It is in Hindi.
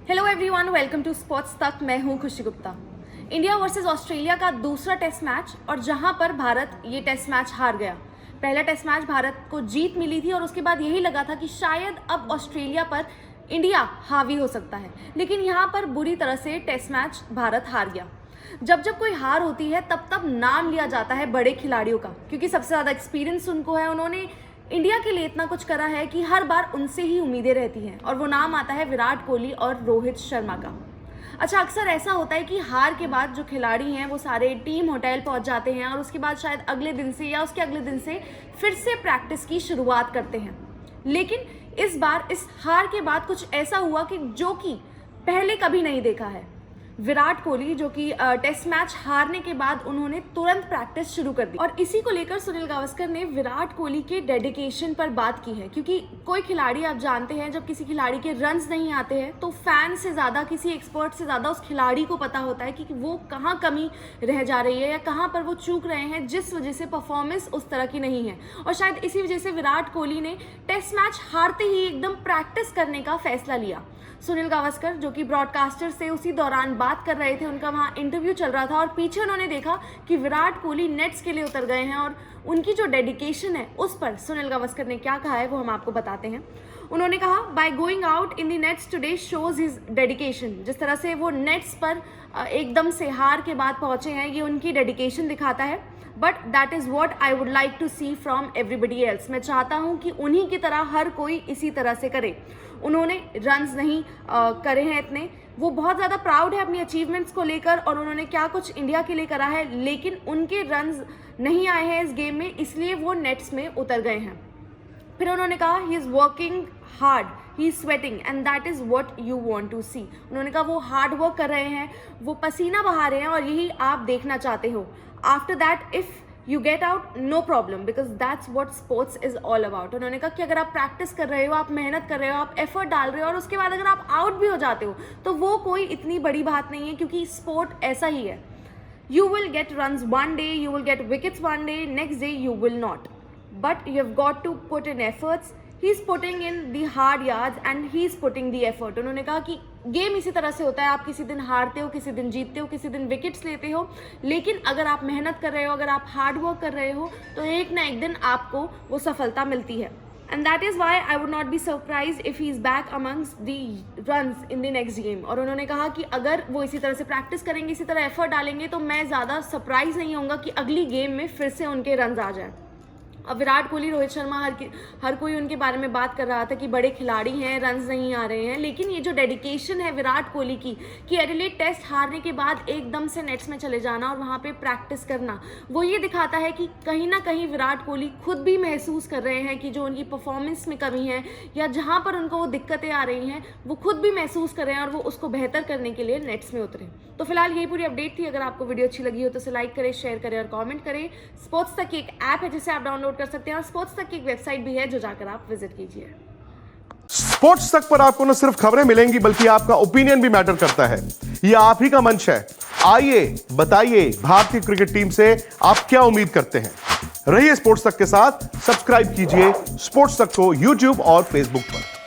Hello everyone, welcome to Sports Tak. मैं हूं खुशी गुप्ता। इंडिया वर्सेस ऑस्ट्रेलिया का दूसरा टेस्ट मैच और जहां पर भारत ये टेस्ट मैच हार गया। पहला टेस्ट मैच भारत को जीत मिली थी और उसके बाद यही लगा था कि शायद अब ऑस्ट्रेलिया पर इंडिया हावी हो सकता है, लेकिन यहाँ पर बुरी तरह से टेस्ट मैच भारत हार गया। जब जब कोई हार होती है तब तब नाम लिया जाता है बड़े खिलाड़ियों का, क्योंकि सबसे ज़्यादा एक्सपीरियंस उनको है। उन्होंने इंडिया के लिए इतना कुछ करा है कि हर बार उनसे ही उम्मीदें रहती हैं, और वो नाम आता है विराट कोहली और रोहित शर्मा का। अच्छा, अक्सर ऐसा होता है कि हार के बाद जो खिलाड़ी हैं वो सारे टीम होटल पहुंच जाते हैं और उसके बाद शायद अगले दिन से या उसके अगले दिन से फिर से प्रैक्टिस की शुरुआत करते हैं। लेकिन इस बार इस हार के बाद कुछ ऐसा हुआ कि जो कि पहले कभी नहीं देखा है। विराट कोहली जो कि टेस्ट मैच हारने के बाद उन्होंने तुरंत प्रैक्टिस शुरू कर दी, और इसी को लेकर सुनील गावस्कर ने विराट कोहली के डेडिकेशन पर बात की है। क्योंकि कोई खिलाड़ी, आप जानते हैं, जब किसी खिलाड़ी के रन्स नहीं आते हैं तो फैन से ज़्यादा, किसी एक्सपर्ट से ज़्यादा उस खिलाड़ी को पता होता है कि वो कहाँ कमी रह जा रही है या कहाँ पर वो चूक रहे हैं, जिस वजह से परफॉर्मेंस उस तरह की नहीं है। और शायद इसी वजह से विराट कोहली ने टेस्ट मैच हारते ही एकदम प्रैक्टिस करने का फैसला लिया। सुनील गावस्कर जो कि ब्रॉडकास्टर से उसी दौरान बात कर रहे थे, उनका वहाँ इंटरव्यू चल रहा था और पीछे उन्होंने देखा कि विराट कोहली नेट्स के लिए उतर गए हैं, और उनकी जो डेडिकेशन है उस पर सुनील गावस्कर ने क्या कहा है वो हम आपको बताते हैं। उन्होंने कहा, by going out in the nets today shows his dedication. जिस तरह से वो नेट्स पर एकदम से हार के बाद पहुंचे हैं, ये उनकी डेडिकेशन दिखाता है। But that is what I would like to see from everybody else. मैं चाहता हूँ कि उन्हीं की तरह हर कोई इसी तरह से करे। उन्होंने रन्स नहीं करे हैं इतने, वो बहुत ज़्यादा प्राउड है अपनी अचीवमेंट्स को लेकर और उन्होंने क्या कुछ इंडिया के लिए करा है, लेकिन उनके रन्स नहीं आए हैं इस गेम में, इसलिए वो नेट्स में उतर गए हैं। फिर उन्होंने कहा, he is working hard, he is sweating and that is what you want to see. उन्होंने कहा वो हार्ड वर्क कर रहे हैं, वो पसीना बहा रहे हैं और यही आप देखना चाहते हो। After that if you get out, no problem, because that's what sports is all about. उन्होंने कहा कि अगर आप प्रैक्टिस कर रहे हो, आप मेहनत कर रहे हो, आप एफर्ट डाल रहे हो और उसके बाद अगर आप आउट भी हो जाते हो तो वो कोई इतनी बड़ी बात नहीं है, क्योंकि स्पोर्ट ऐसा ही है। You will get runs one day, you will get wickets one day, next day you will not, but you have got to put in efforts. He is putting in the hard yards and he is putting the effort. उन्होंने कहा कि गेम इसी तरह से होता है, आप किसी दिन हारते हो, किसी दिन जीतते हो, किसी दिन विकेट्स लेते हो, लेकिन अगर आप मेहनत कर रहे हो, अगर आप हार्ड वर्क कर रहे हो तो एक ना एक दिन आपको वो सफलता मिलती है। And that is why I would not be surprised if he is back amongst the runs in the next game. और उन्होंने कहा कि अगर वो इसी तरह से प्रैक्टिस करेंगे, इसी तरह एफर्ट डालेंगे, तो मैं ज़्यादा सरप्राइज नहीं होऊंगा कि अगली गेम में फिर से उनके रन्स आ जाए। अब विराट कोहली, रोहित शर्मा, हर कोई उनके बारे में बात कर रहा था कि बड़े खिलाड़ी हैं, रन्स नहीं आ रहे हैं, लेकिन ये जो डेडिकेशन है विराट कोहली की कि एडिलेड टेस्ट हारने के बाद एकदम से नेट्स में चले जाना और वहाँ पे प्रैक्टिस करना, वो ये दिखाता है कि कहीं ना कहीं विराट कोहली खुद भी महसूस कर रहे हैं कि जो उनकी परफॉर्मेंस में कमी है या जहाँ पर उनको वो दिक्कतें आ रही हैं, वो खुद भी महसूस कर रहे हैं और वो उसको बेहतर करने के लिए नेट्स में उतरे। तो फिलहाल यही पूरी अपडेट थी। अगर आपको वीडियो अच्छी लगी हो तो उसे लाइक करें, शेयर करें और कमेंट करें। स्पोर्ट्स तक की एक ऐप है जिसे आप डाउनलोड कर सकते हैं और स्पोर्ट्स तक की एक वेबसाइट भी है जो जाकर आप विजिट कीजिए। स्पोर्ट्स तक पर आपको न सिर्फ खबरें मिलेंगी बल्कि आपका ओपिनियन भी मैटर करता है। ये आप ही का मंच है। आइए बताइए, भारतीय क्रिकेट टीम से आप क्या उम्मीद करते हैं। रहिए स्पोर्ट्स तक के साथ, सब्सक्राइब कीजिए स्पोर्ट्स तक को यूट्यूब और फेसबुक पर।